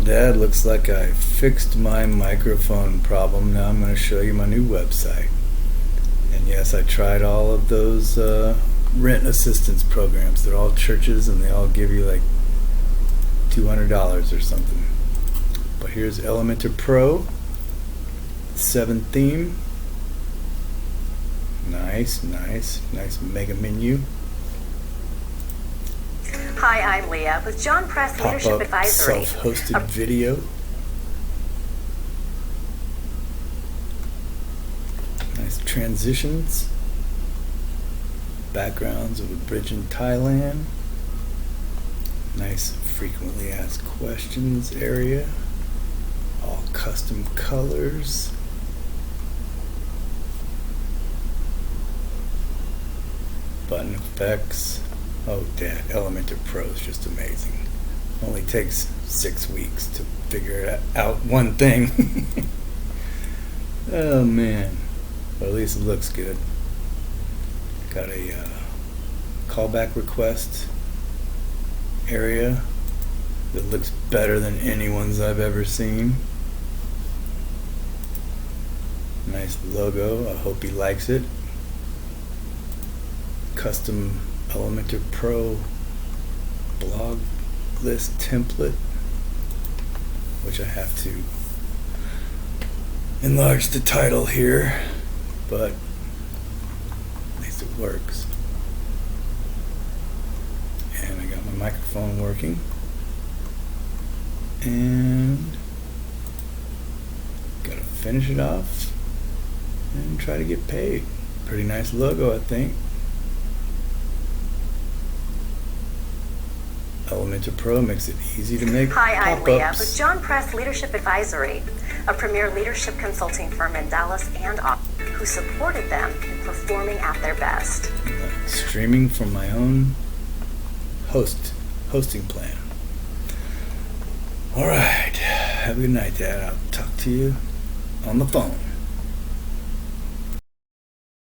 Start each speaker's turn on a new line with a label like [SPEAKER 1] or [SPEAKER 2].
[SPEAKER 1] Dad, looks like I fixed my microphone problem. Now I'm going to show you my new website. And yes, I tried all of those rent assistance programs. They're all churches and they all give you like $200 or something. But here's Elementor Pro, 7 theme. Nice mega menu.
[SPEAKER 2] Hi, I'm Leah with John Press Leadership
[SPEAKER 1] Pop-up
[SPEAKER 2] Advisory.
[SPEAKER 1] self-hosted video. Nice transitions. Backgrounds of a bridge in Thailand. Nice frequently asked questions area. All custom colors. Button effects. Oh, Dad, Elementor Pro is just amazing. Only takes 6 weeks to figure out one thing. Oh man, but at least it looks good. Got a callback request area that looks better than anyone's I've ever seen. Nice logo. I hope he likes it. Custom Elementor Pro blog list template, which I have to enlarge the title here, but at least it works. And I got my microphone working, and gotta finish it off and try to get paid. Pretty nice logo, I think. Elementor Pro makes it easy to make
[SPEAKER 2] Hi, I'm Leah
[SPEAKER 1] pop-ups.
[SPEAKER 2] with John Press Leadership Advisory, a premier leadership consulting firm in Dallas and Austin who supported them in performing at their best.
[SPEAKER 1] Streaming from my own hosting plan. All right. Have a good night, Dad. I'll talk to you on the phone.